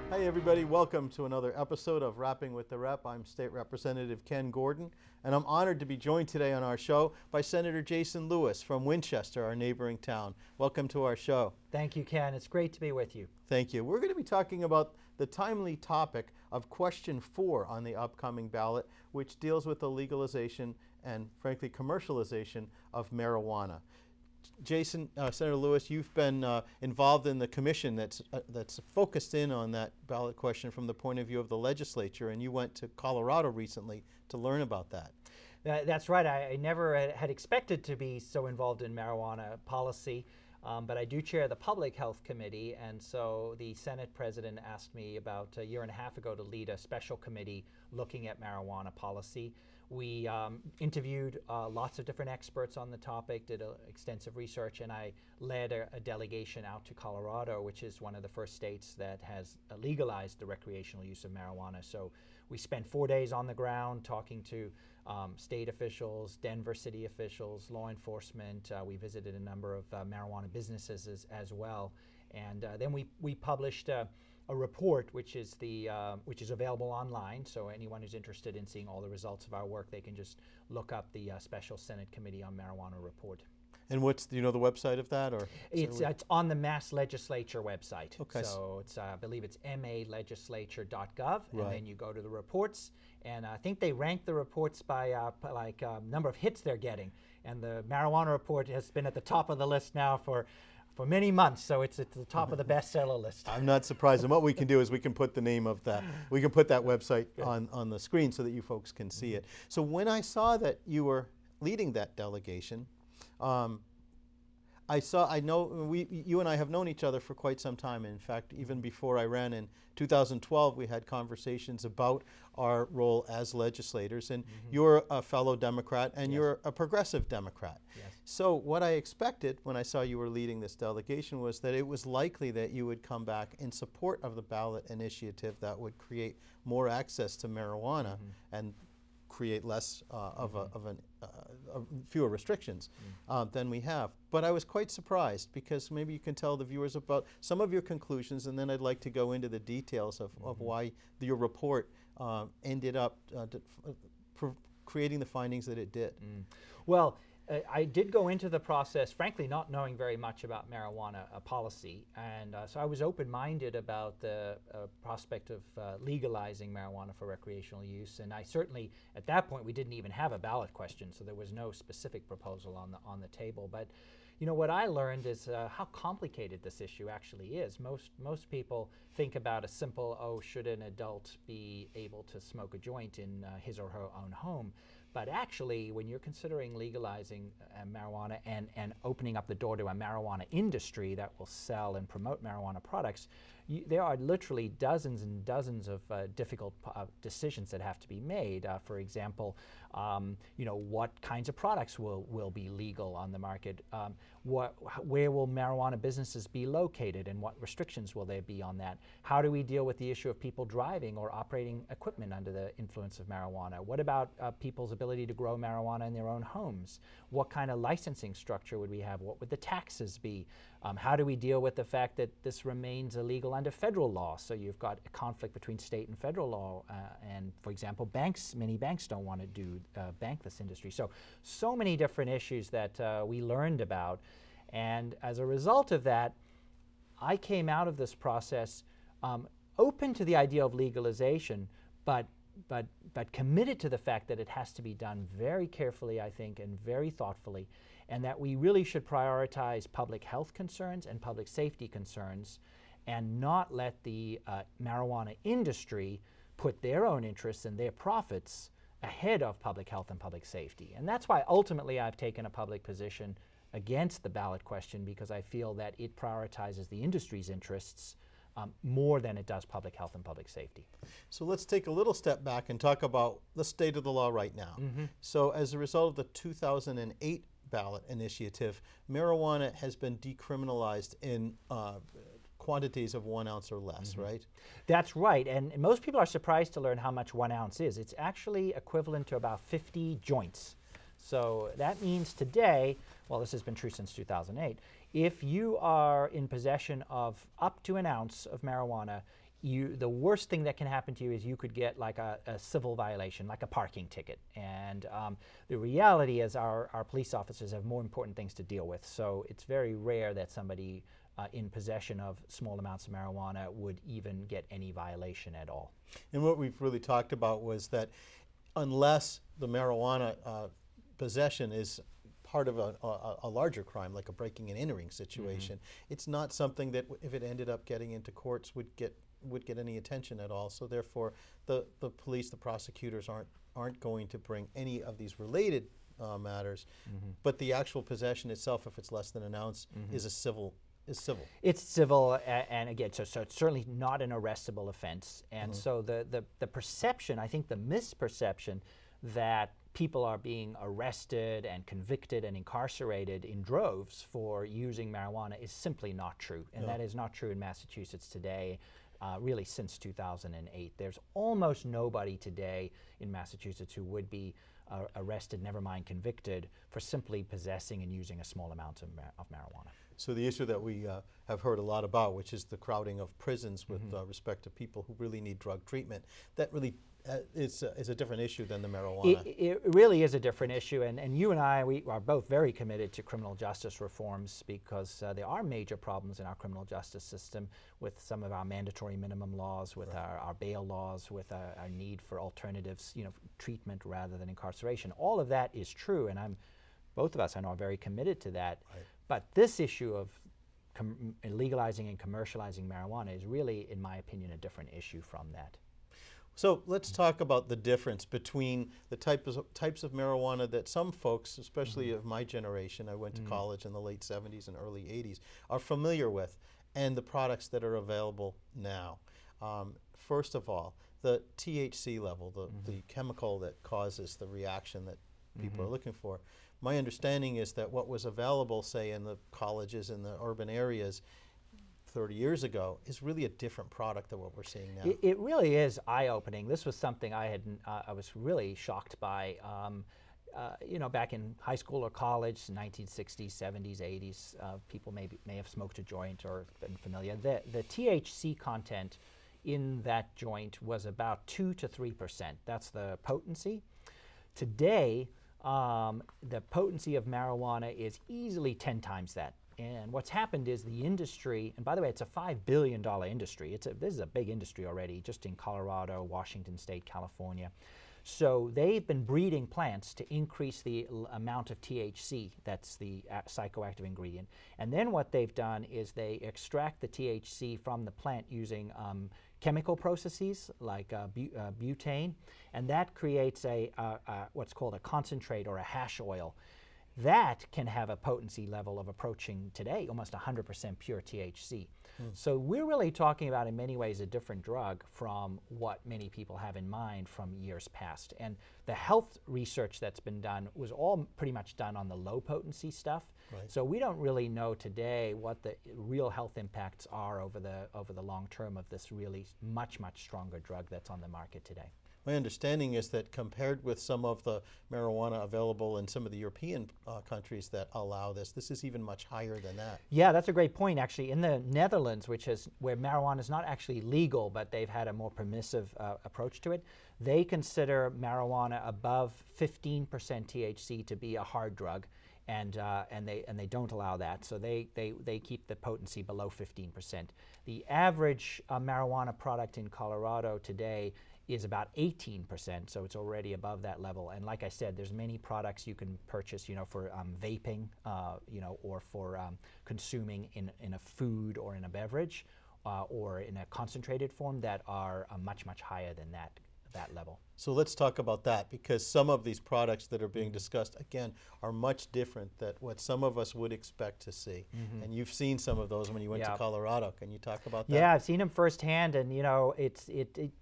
Hey everybody, welcome to another episode of Rapping with the Rep. I'm State Representative Ken Gordon, and I'm honored to be joined today on our show by Senator Jason Lewis from Winchester, our neighboring town. Welcome to our show. Thank you, Ken. It's great to be with you. Thank you. We're going to be talking about the timely topic of question 4 on the upcoming ballot, which deals with the legalization and, frankly, commercialization of marijuana. Jason, Senator Lewis, you've been involved in the commission that's focused in on that ballot question from the point of view of the legislature, and you went to Colorado recently to learn about that. That's right. I never had expected to be so involved in marijuana policy, but I do chair the Public Health Committee, and so the Senate President asked me about a year and a half ago to lead a special committee looking at marijuana policy. We interviewed lots of different experts on the topic, did extensive research, and I led a delegation out to Colorado, which is one of the first states that has legalized the recreational use of marijuana. So we spent 4 days on the ground talking to state officials, Denver city officials, law enforcement. We visited a number of marijuana businesses as well. And then we published a report which is available online, so anyone who's interested in seeing all the results of our work, they can just look up the Special Senate Committee on Marijuana report. And do you know the website of that? Or it's on the Mass Legislature website. Okay. So it's I believe it's malegislature.gov, Right. and then you go to the reports, and I think they rank the reports by number of hits they're getting, and the marijuana report has been at the top of the list now for many months, so it's at the top of the bestseller list. I'm not surprised. And what we can do is we can put the name of that, we can put that website on the screen so that you folks can see it. So when I saw that you were leading that delegation, you and I have known each other for quite some time. In fact, even before I ran in 2012, we had conversations about our role as legislators. And you're a fellow Democrat, and Yes. you're a progressive Democrat. Yes. So what I expected when I saw you were leading this delegation was that it was likely that you would come back in support of the ballot initiative that would create more access to marijuana and create less fewer restrictions than we have. But I was quite surprised, because maybe you can tell the viewers about some of your conclusions, and then I'd like to go into the details of why your report ended up creating the findings that it did. Well, I did go into the process, frankly, not knowing very much about marijuana policy, and so I was open-minded about the prospect of legalizing marijuana for recreational use. And I certainly, at that point, we didn't even have a ballot question, so there was no specific proposal on the table. But you know, what I learned is how complicated this issue actually is. Most people think about a simple, should an adult be able to smoke a joint in his or her own home? But actually, when you're considering legalizing marijuana and opening up the door to a marijuana industry that will sell and promote marijuana products, there are literally dozens and dozens of difficult decisions that have to be made. For example, what kinds of products will be legal on the market? Where will marijuana businesses be located, and what restrictions will there be on that? How do we deal with the issue of people driving or operating equipment under the influence of marijuana? What about people's ability to grow marijuana in their own homes? What kind of licensing structure would we have? What would the taxes be? How do we deal with the fact that this remains illegal under federal law? So you've got a conflict between state and federal law, and for example, many banks don't want to bank this industry. So many different issues that we learned about, and as a result of that, I came out of this process open to the idea of legalization, but committed to the fact that it has to be done very carefully, I think, and very thoughtfully, and that we really should prioritize public health concerns and public safety concerns, and not let the marijuana industry put their own interests and their profits ahead of public health and public safety. And that's why ultimately I've taken a public position against the ballot question, because I feel that it prioritizes the industry's interests more than it does public health and public safety. So let's take a little step back and talk about the state of the law right now. So as a result of the 2008 ballot initiative, marijuana has been decriminalized in quantities of 1 ounce or less, right? That's right, and most people are surprised to learn how much 1 ounce is. It's actually equivalent to about 50 joints. So that means today, well, this has been true since 2008, if you are in possession of up to an ounce of marijuana, the worst thing that can happen to you is you could get like a civil violation, like a parking ticket. And the reality is our police officers have more important things to deal with. So it's very rare that somebody in possession of small amounts of marijuana would even get any violation at all. And what we've really talked about was that unless the marijuana possession is part of a larger crime, like a breaking and entering situation, it's not something that if it ended up getting into courts would get any attention at all. So therefore, the police, the prosecutors aren't going to bring any of these related matters. But the actual possession itself, if it's less than an ounce, is civil. It's civil, and again, so it's certainly not an arrestable offense. And so the perception, I think the misperception that people are being arrested and convicted and incarcerated in droves for using marijuana is simply not true. And that is not true in Massachusetts today. Really since 2008. There's almost nobody today in Massachusetts who would be arrested, never mind convicted, for simply possessing and using a small amount of marijuana. So the issue that we have heard a lot about, which is the crowding of prisons with respect to people who really need drug treatment, that really is a different issue than the marijuana. It really is a different issue, and you and I, we are both very committed to criminal justice reforms because there are major problems in our criminal justice system with some of our mandatory minimum laws, with our bail laws, with our need for alternatives, treatment rather than incarceration. All of that is true, and both of us, I know, are very committed to that. Right. But this issue of legalizing and commercializing marijuana is really, in my opinion, a different issue from that. So let's talk about the difference between the types of marijuana that some folks, especially of my generation, I went to college in the late 70s and early 80s, are familiar with, and the products that are available now. First of all, the THC level, the chemical that causes the reaction that people are looking for. My understanding is that what was available, say, in the colleges in the urban areas 30 years ago is really a different product than what we're seeing now. It really is eye-opening. This was something I was really shocked by. Back in high school or college, 1960s, 70s, 80s, people may have smoked a joint or been familiar. The THC content in that joint was about 2 to 3%. That's the potency. Today, the potency of marijuana is easily 10 times that. And what's happened is the industry, and by the way, it's a $5 billion industry. This is a big industry already, just in Colorado, Washington State, California. So they've been breeding plants to increase the amount of THC, that's the psychoactive ingredient. And then what they've done is they extract the THC from the plant using chemical processes like butane, and that creates what's called a concentrate or a hash oil. That can have a potency level of approaching today almost 100% pure THC. So we're really talking about, in many ways, a different drug from what many people have in mind from years past. And the health research that's been done was all pretty much done on the low potency stuff. Right. So we don't really know today what the real health impacts are over the long term of this really much stronger drug that's on the market today. My understanding is that compared with some of the marijuana available in some of the European countries that allow this is even much higher than that. Yeah, that's a great point. Actually, in the Netherlands, where marijuana is not actually legal, but they've had a more permissive approach to it, they consider marijuana above 15% THC to be a hard drug, and they don't allow that. So they keep the potency below 15%. The average marijuana product in Colorado today is about 18%, so it's already above that level. And like I said, there's many products you can purchase, for vaping, or for consuming in a food or in a beverage, or in a concentrated form that are much higher than that level. So let's talk about that, because some of these products that are being discussed, again, are much different than what some of us would expect to see. And you've seen some of those when you went to Colorado. Can you talk about that? Yeah, I've seen them firsthand, and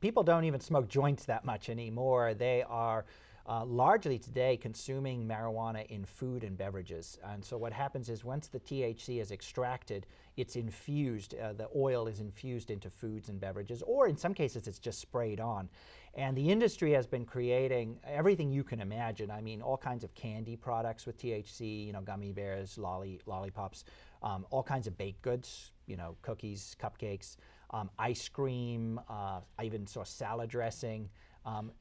people don't even smoke joints that much anymore. They are largely today consuming marijuana in food and beverages. And so what happens is once the THC is extracted, it's infused, the oil is infused into foods and beverages, or in some cases it's just sprayed on. And the industry has been creating everything you can imagine. I mean, all kinds of candy products with THC, gummy bears, lollipops, all kinds of baked goods, cookies, cupcakes. ice cream, I even saw salad dressing.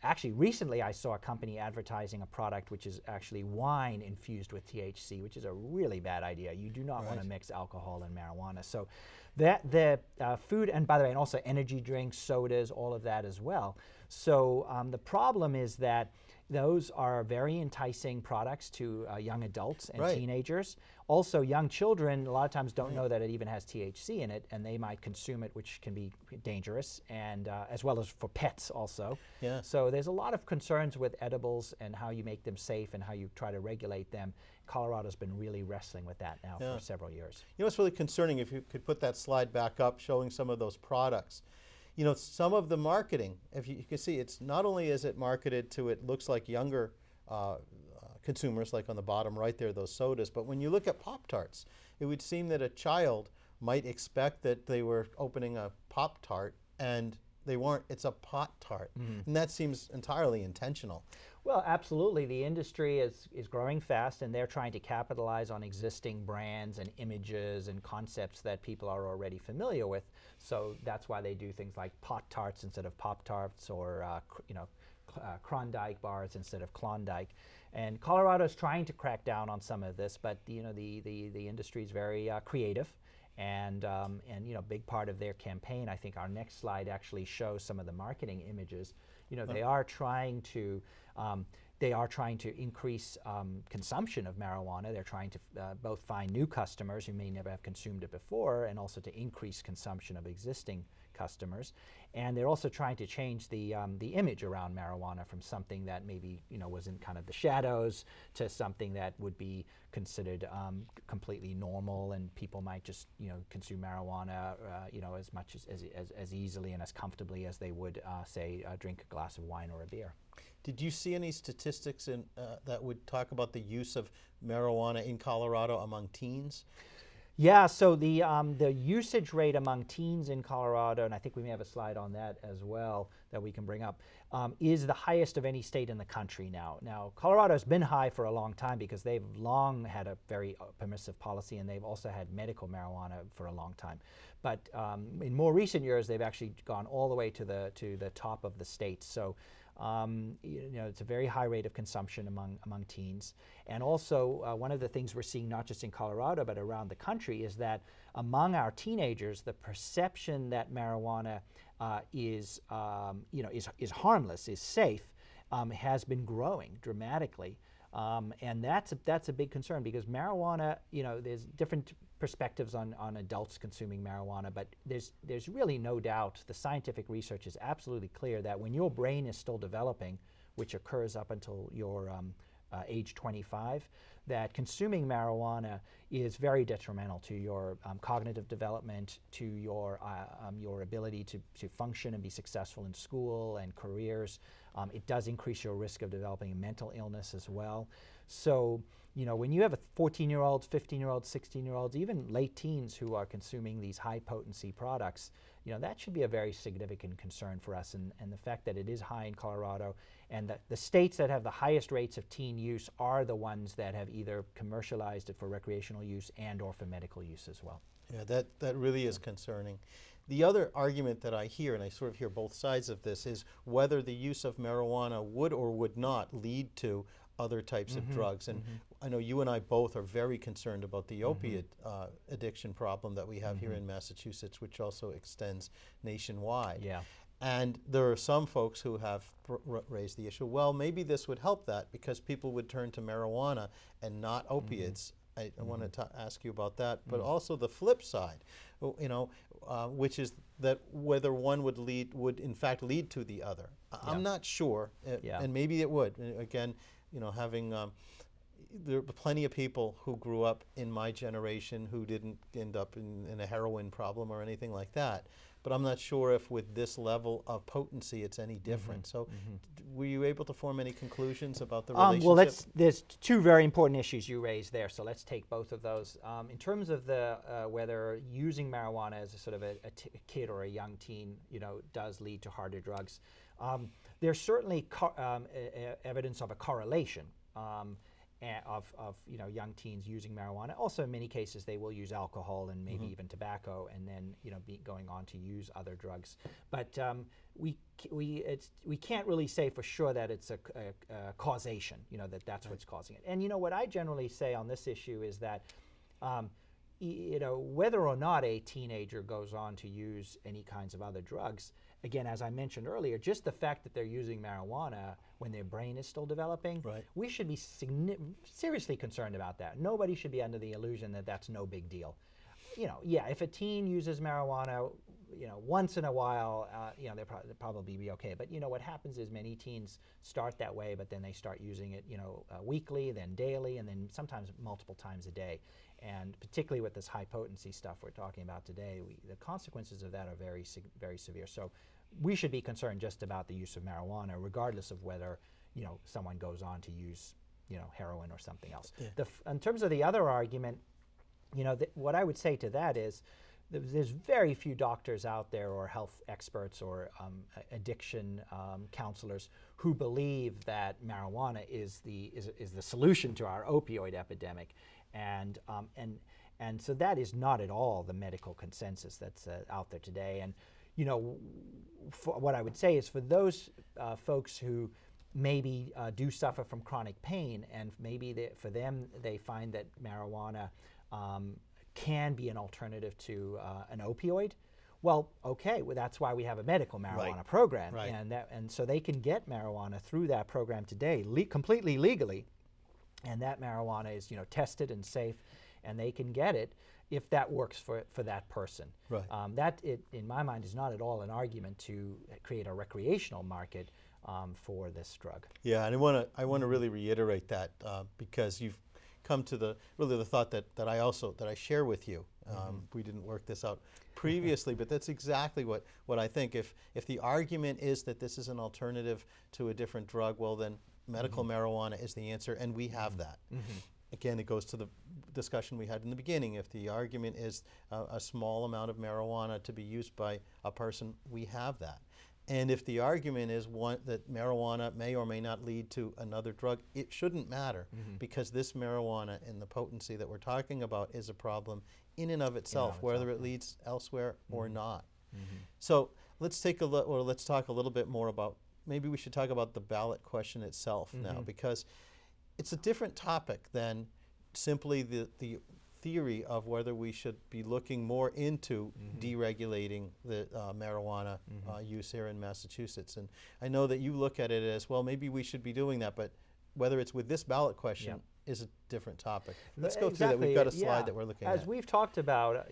Actually, recently I saw a company advertising a product which is actually wine infused with THC, which is a really bad idea. You do not want to mix alcohol and marijuana. So that the food, and by the way, and also energy drinks, sodas, all of that as well. So the problem is that those are very enticing products to young adults and teenagers. Also, young children a lot of times don't know that it even has THC in it, and they might consume it, which can be dangerous, and as well as for pets also. Yeah. So there's a lot of concerns with edibles and how you make them safe and how you try to regulate them. Colorado's been really wrestling with that now for several years. You know what's really concerning, if you could put that slide back up showing some of those products. You know, some of the marketing, if you can see, it's not only is it marketed to, it looks like younger consumers, like on the bottom right there, those sodas, but when you look at Pop-Tarts, it would seem that a child might expect that they were opening a Pop-Tart and they weren't. It's a Pot-Tart. And that seems entirely intentional. Well, absolutely. The industry is growing fast, and they're trying to capitalize on existing brands and images and concepts that people are already familiar with. So that's why they do things like Pot-Tarts instead of Pop-Tarts, or Klondike bars instead of Klondike. And Colorado's trying to crack down on some of this, but you know, the industry is very creative. And you know, big part of their campaign, I think our next slide actually shows some of the marketing images. You know, they are trying to increase consumption of marijuana. They're trying to both find new customers who may never have consumed it before, and also to increase consumption of existing customers. And they're also trying to change the image around marijuana from something that maybe, you know, was in kind of the shadows to something that would be considered completely normal, and people might just, you know, consume marijuana you know, as much as easily and as comfortably as they would say drink a glass of wine or a beer. Did you see any statistics that would talk about the use of marijuana in Colorado among teens? Yeah, so the usage rate among teens in Colorado, and I think we may have a slide on that as well that we can bring up, is the highest of any state in the country now. Now, Colorado's been high for a long time because they've long had a very permissive policy, and they've also had medical marijuana for a long time. But in more recent years, they've actually gone all the way to the top of the state. So you know, it's a very high rate of consumption among teens. And also, one of the things we're seeing not just in Colorado but around the country is that among our teenagers, the perception that marijuana is harmless, is safe, has been growing dramatically. And that's a big concern, because marijuana, you know, there's different perspectives on adults consuming marijuana, but there's really no doubt, the scientific research is absolutely clear that when your brain is still developing, which occurs up until your age 25, that consuming marijuana is very detrimental to your cognitive development, to your ability to function and be successful in school and careers. It does increase your risk of developing a mental illness as well. So, you know, when you have a 14-year-olds, 15-year-olds, 16-year-olds, even late teens who are consuming these high-potency products, you know, that should be a very significant concern for us. And the fact that it is high in Colorado, and that the states that have the highest rates of teen use are the ones that have either commercialized it for recreational use and or for medical use as well. Yeah, that really is concerning. The other argument that I hear, and I sort of hear both sides of this, is whether the use of marijuana would or would not lead to other types of drugs. And I know you and I both are very concerned about the opiate addiction problem that we have here in Massachusetts, which also extends nationwide. Yeah. And there are some folks who have raised the issue, well, maybe this would help that, because people would turn to marijuana and not opiates. I wanted to ask you about that, but also the flip side, you know, which is that whether one would in fact lead to the other. I'm not sure, and maybe it would. Again, you know, having there are plenty of people who grew up in my generation who didn't end up in a heroin problem or anything like that. But I'm not sure if with this level of potency it's any different. So were you able to form any conclusions about the relationship? Well, there's two very important issues you raised there, so let's take both of those. In terms of the whether using marijuana as a sort of a kid or a young teen, you know, does lead to harder drugs, there's certainly evidence of a correlation. of young teens using marijuana. Also, in many cases, they will use alcohol and maybe even tobacco, and then going on to use other drugs. But we can't really say for sure that it's a causation. That's what's causing it. And what I generally say on this issue is that whether or not a teenager goes on to use any kinds of other drugs, again, as I mentioned earlier, just the fact that they're using marijuana when their brain is still developing, we should be seriously concerned about that. Nobody should be under the illusion that that's no big deal. If a teen uses marijuana, once in a while, they'll probably be okay. But what happens is many teens start that way, but then they start using it, weekly, then daily, and then sometimes multiple times a day. And particularly with this high potency stuff we're talking about today, the consequences of that are very, very severe. So we should be concerned just about the use of marijuana, regardless of whether someone goes on to use heroin or something else. Yeah. In terms of the other argument, what I would say to that is there's very few doctors out there or health experts or addiction counselors who believe that marijuana is the solution to our opioid epidemic. And so that is not at all the medical consensus that's out there today. And what I would say is for those folks who maybe do suffer from chronic pain, and maybe for them they find that marijuana can be an alternative to an opioid. Well, okay, that's why we have a medical marijuana program, and so they can get marijuana through that program today, completely legally. And that marijuana is, tested and safe, and they can get it if that works for that person. That, in my mind, is not at all an argument to create a recreational market for this drug. Yeah, and I want to really reiterate that because you've come to the thought that I share with you. We didn't work this out previously, but that's exactly what I think. If the argument is that this is an alternative to a different drug, well then medical marijuana is the answer, and we have that. Again, it goes to the discussion we had in the beginning. If the argument is a small amount of marijuana to be used by a person, we have that. And if the argument is that marijuana may or may not lead to another drug, it shouldn't matter, because this marijuana and the potency that we're talking about is a problem in and of itself, whether it leads elsewhere or not. So let's talk a little bit more about, maybe we should talk about the ballot question itself now, because it's a different topic than simply the theory of whether we should be looking more into deregulating the marijuana use here in Massachusetts. And I know that you look at it as, well, maybe we should be doing that, but whether it's with this ballot question is a different topic. Let's go through that. We've got a slide that we're looking at. As we've talked about,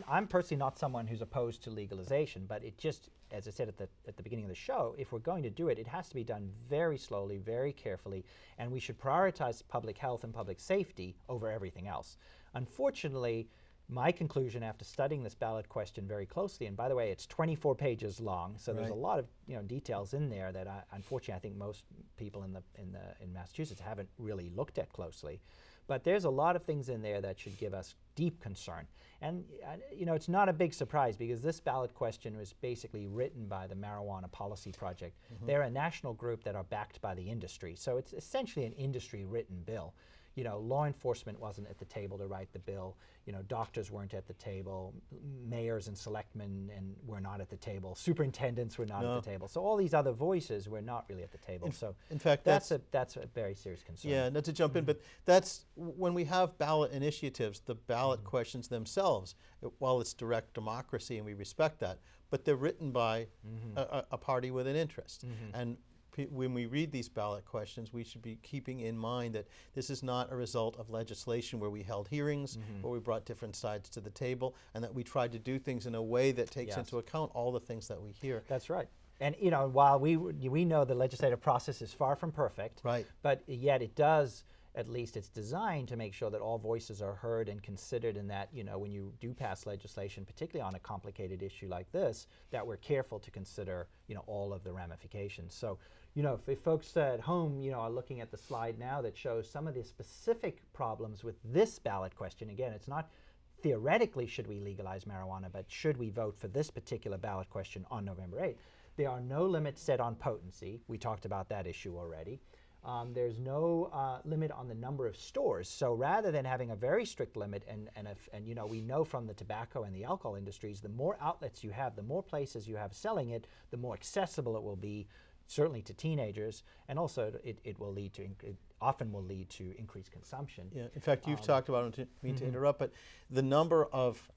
I'm personally not someone who's opposed to legalization, but it just, as I said at the beginning of the show, if we're going to do it, it has to be done very slowly, very carefully, and we should prioritize public health and public safety over everything else. Unfortunately, my conclusion after studying this ballot question very closely, and by the way, it's 24 pages long, so there's a lot of details in there that unfortunately I think most people in Massachusetts haven't really looked at closely. But there's a lot of things in there that should give us deep concern. And it's not a big surprise, because this ballot question was basically written by the Marijuana Policy Project. They're a national group that are backed by the industry, so it's essentially an industry-written bill. Law enforcement wasn't at the table to write the bill. Doctors weren't at the table. Mayors and selectmen were not at the table. Superintendents were not at the table. So all these other voices were not really at the table. In fact, that's a very serious concern. Yeah, not to jump in, but that's when we have ballot initiatives, the ballot questions themselves, while it's direct democracy and we respect that, but they're written by a party with an interest. And when we read these ballot questions, we should be keeping in mind that this is not a result of legislation where we held hearings, where we brought different sides to the table, and that we tried to do things in a way that takes into account all the things that we hear. That's right. And while we know the legislative process is far from perfect, but yet it does, at least it's designed to make sure that all voices are heard and considered, and that when you do pass legislation, particularly on a complicated issue like this, that we're careful to consider all of the ramifications. So if folks at home are looking at the slide now that shows some of the specific problems with this ballot question, again, it's not theoretically should we legalize marijuana, but should we vote for this particular ballot question on November 8th. There are no limits set on potency. We talked about that issue already. There's no limit on the number of stores. So rather than having a very strict limit, and you know, we know from the tobacco and the alcohol industries, the more outlets you have, the more places you have selling it, the more accessible it will be, certainly to teenagers, and also it will lead to it often will lead to increased consumption. Yeah. In fact, you've talked about, I don't mean to interrupt, but the number of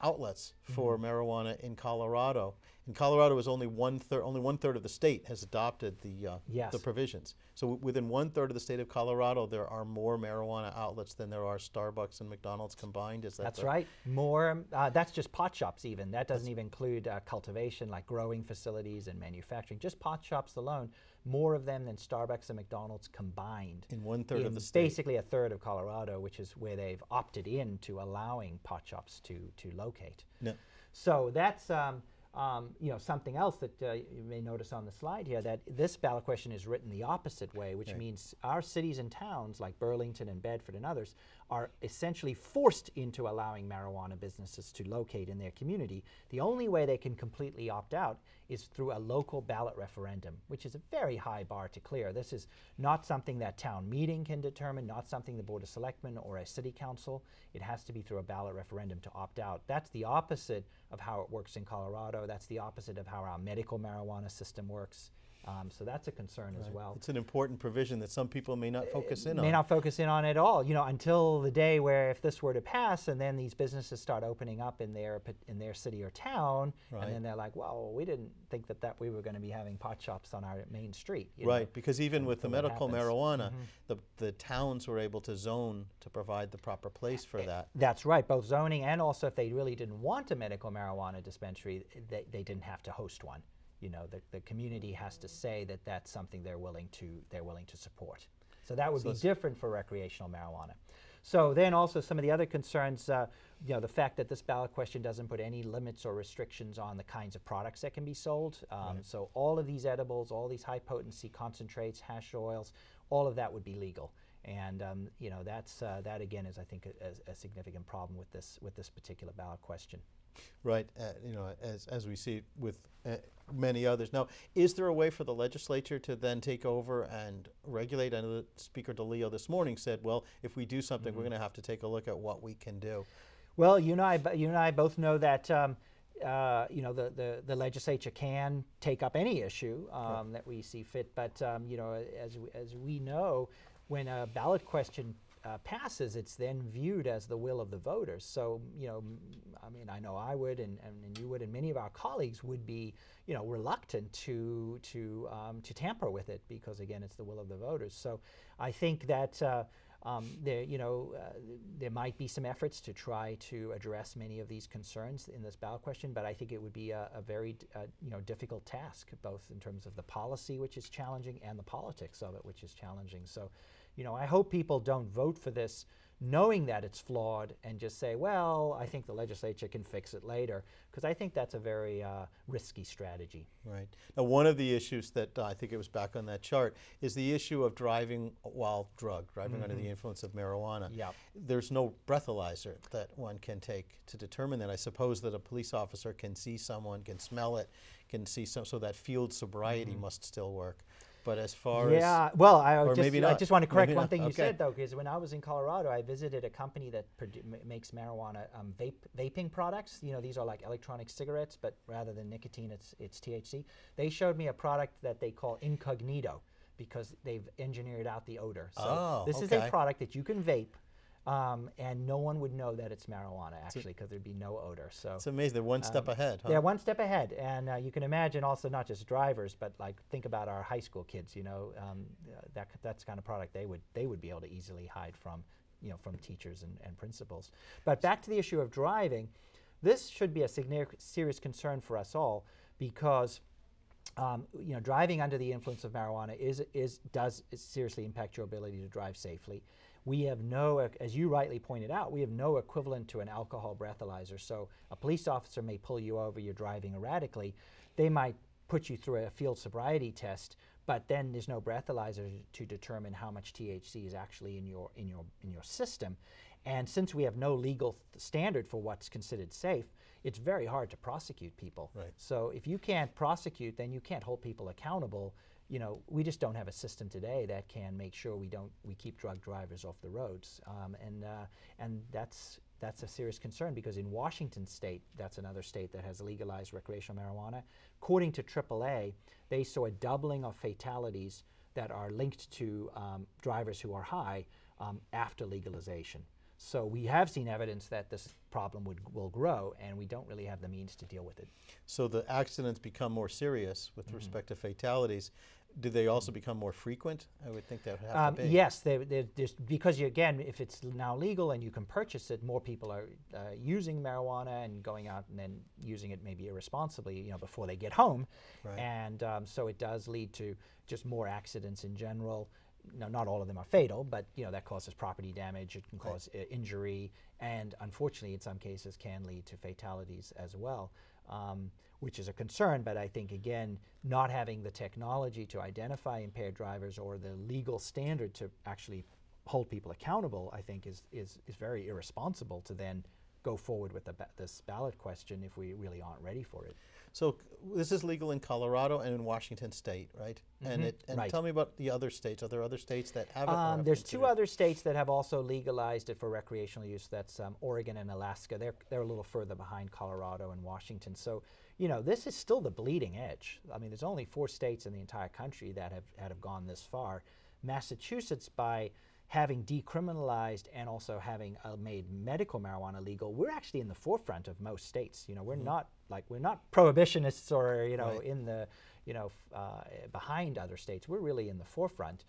outlets for marijuana in Colorado. In Colorado, is only one third of the state has adopted the provisions. So within 1/3 of the state of Colorado, there are more marijuana outlets than there are Starbucks and McDonald's combined. Is that That's right. More. That's just pot shops. Even that doesn't even include cultivation, like growing facilities and manufacturing. Just pot shops alone, more of them than Starbucks and McDonald's combined. In 1/3 of the state. Basically a third of Colorado, which is where they've opted in to allowing pot shops to locate. No. So that's you know, something else that you may notice on the slide here, that this ballot question is written the opposite way, which means our cities and towns like Burlington and Bedford and others are essentially forced into allowing marijuana businesses to locate in their community. The only way they can completely opt out is through a local ballot referendum, which is a very high bar to clear. This is not something that town meeting can determine, not something the Board of Selectmen or a city council. It has to be through a ballot referendum to opt out. That's the opposite of how it works in Colorado. That's the opposite of how our medical marijuana system works. So that's a concern as well. It's an important provision that some people may not focus in on. May not focus in on at all, you know, until the day where if this were to pass and then these businesses start opening up in their city or town, and then they're like, well, we didn't think that we were going to be having pot shops on our main street. You know? Because even with the medical marijuana, the towns were able to zone to provide the proper place for that. That's right, both zoning and also if they really didn't want a medical marijuana dispensary, they didn't have to host one. You know, the community has to say that that's something they're willing to support. So that would be different for recreational marijuana. So then also some of the other concerns, you know, the fact that this ballot question doesn't put any limits or restrictions on the kinds of products that can be sold. So all of these edibles, all these high potency concentrates, hash oils, all of that would be legal. And you know, that again is, I think, a significant problem with this particular ballot question. Right, you know, as we see with many others. Now, is there a way for the legislature to then take over and regulate? I know that Speaker DeLeo this morning said, well, if we do something, we're going to have to take a look at what we can do. Well, you and I both know that you know, the legislature can take up any issue that we see fit, but you know, as we know, when a ballot question passes, it's then viewed as the will of the voters. So, you know, I mean, I know I would, and you would, and many of our colleagues would be, you know, reluctant to tamper with it because, again, it's the will of the voters. So, I think that there, you know, there might be some efforts to try to address many of these concerns in this ballot question, but I think it would be a very, you know, difficult task, both in terms of the policy, which is challenging, and the politics of it, which is challenging. So, you know, I hope people don't vote for this knowing that it's flawed and just say, well, I think the legislature can fix it later, because I think that's a very risky strategy. Right. Now, one of the issues that I think it was back on that chart is the issue of driving while drugged, driving under the influence of marijuana. Yep. There's no breathalyzer that one can take to determine that. I suppose that a police officer can see someone, can smell it, can see so that field sobriety must still work. But as far as well, I just want to correct maybe one thing you okay. said, though, because when I was in Colorado, I visited a company that makes marijuana vaping products. You know, these are like electronic cigarettes, but rather than nicotine, it's THC. They showed me a product that they call Incognito because they've engineered out the odor. So this is a product that you can vape. And no one would know that it's marijuana, actually, because there'd be no odor. So it's amazing. They're one step ahead, huh? They're one step ahead. And you can imagine also not just drivers, but like think about our high school kids, you know, that's the kind of product they would be able to easily hide from, you know, from teachers and principals. But back to the issue of driving, this should be a serious concern for us all because you know, driving under the influence of marijuana does seriously impact your ability to drive safely. We have no, as you rightly pointed out, we have no equivalent to an alcohol breathalyzer. So a police officer may pull you over, you're driving erratically. They might put you through a field sobriety test, but then there's no breathalyzer to determine how much THC is actually in your system. And since we have no legal standard for what's considered safe, it's very hard to prosecute people. Right. So if you can't prosecute, then you can't hold people accountable. we just don't have a system today that can make sure we keep drug drivers off the roads, and that's a serious concern, because in Washington state, that's another state that has legalized recreational marijuana. According to AAA, they saw a doubling of fatalities that are linked to drivers who are high after legalization. So we have seen evidence that this problem will grow, and we don't really have the means to deal with it. So the accidents become more serious with respect to fatalities. Do they also become more frequent? I would think that would have to be. Yes, because again, if it's now legal and you can purchase it, more people are using marijuana and going out and then using it maybe irresponsibly, before they get home. Right. And so it does lead to just more accidents in general. Not all of them are fatal, but that causes property damage. It can cause injury, and unfortunately, in some cases, can lead to fatalities as well, which is a concern. But I think, again, not having the technology to identify impaired drivers or the legal standard to actually hold people accountable, I think, is very irresponsible to then go forward with this ballot question if we really aren't ready for it. So this is legal in Colorado and in Washington state, right? And Right. Tell me about the other states. Are there other states that have it? or have There's two considered it? other states that have also legalized it for recreational use. That's Oregon and Alaska. They're a little further behind Colorado and Washington. So this is still the bleeding edge. I mean, there's only 4 states in the entire country that have gone this far. Massachusetts, by having decriminalized and also having made medical marijuana legal, we're actually in the forefront of most states. We're not prohibitionists or Right. in the behind other states. We're really in the forefront.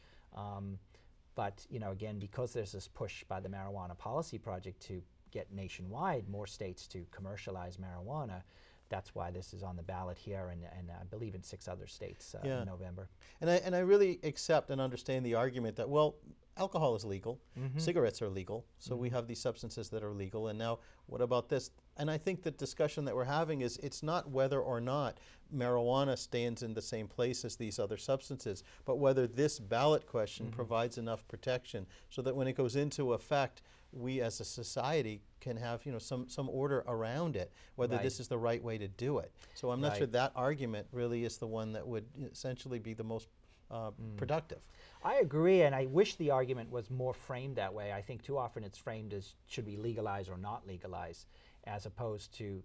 But again, because there's this push by the Marijuana Policy Project to get nationwide more states to commercialize marijuana, that's why this is on the ballot here, and I believe in 6 other states in November. And I really accept and understand the argument that, well, alcohol is legal, cigarettes are legal, so we have these substances that are legal, and now what about this? And I think the discussion that we're having is it's not whether or not marijuana stands in the same place as these other substances, but whether this ballot question provides enough protection so that when it goes into effect, we as a society can have some order around it, whether this is the right way to do it. So I'm not sure that argument really is the one that would essentially be the most productive. I agree, and I wish the argument was more framed that way. I think too often it's framed as should we legalize or not legalize, as opposed to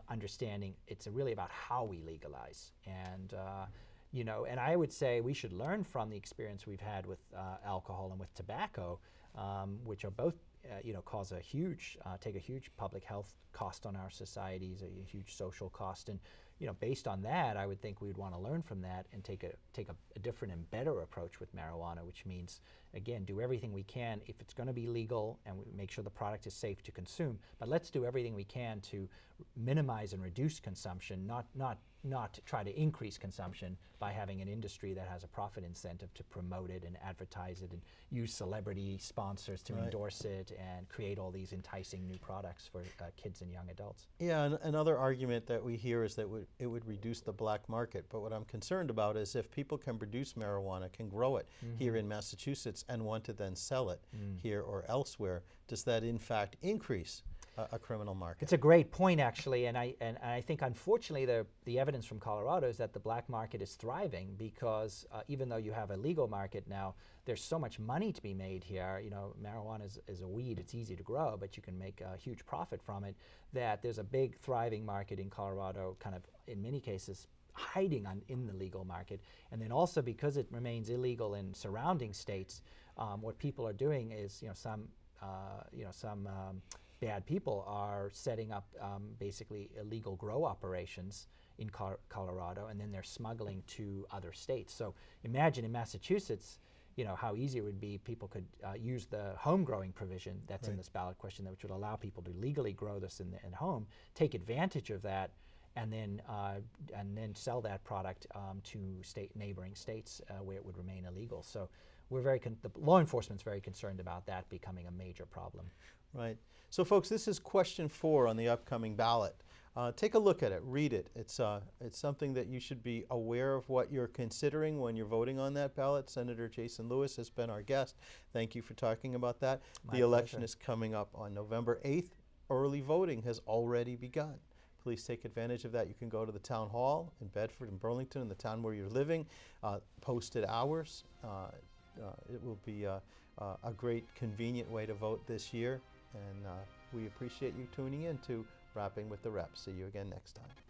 understanding it's really about how we legalize. And and I would say we should learn from the experience we've had with alcohol and with tobacco, which are both cause take a huge public health cost on our societies, a huge social cost, and based on that, I would think we'd want to learn from that and take a different and better approach with marijuana, which means, again, do everything we can if it's going to be legal, and we make sure the product is safe to consume. But let's do everything we can to minimize and reduce consumption, not to try to increase consumption by having an industry that has a profit incentive to promote it and advertise it and use celebrity sponsors to endorse it and create all these enticing new products for kids and young adults. Yeah, and another argument that we hear is that it would reduce the black market. But what I'm concerned about is if people can produce marijuana, can grow it here in Massachusetts and want to then sell it here or elsewhere, does that in fact increase a criminal market? It's a great point, actually, and I think unfortunately the evidence from Colorado is that the black market is thriving because even though you have a legal market now, there's so much money to be made here. Marijuana is a weed; it's easy to grow, but you can make a huge profit from it. That there's a big thriving market in Colorado, kind of in many cases hiding in the legal market, and then also because it remains illegal in surrounding states, what people are doing is some bad people are setting up basically illegal grow operations in Colorado, and then they're smuggling to other states. So imagine in Massachusetts, how easy it would be. People could use the home growing provision that's in this ballot question, which would allow people to legally grow this at home, take advantage of that, and then sell that product to neighboring states where it would remain illegal. So we're the law enforcement's very concerned about that becoming a major problem. Right. So folks, this is question 4 on the upcoming ballot. Take a look at it, read it. It's something that you should be aware of what you're considering when you're voting on that ballot. Senator Jason Lewis has been our guest. Thank you for talking about that. My The election pleasure. is coming up on November 8th. Early voting has already begun. Please please take advantage of that. You can go to the town hall in Bedford and Burlington, in the town where you're living, posted hours. It will be a great, convenient way to vote this year, and we appreciate you tuning in to Rapping with the Reps. See you again next time.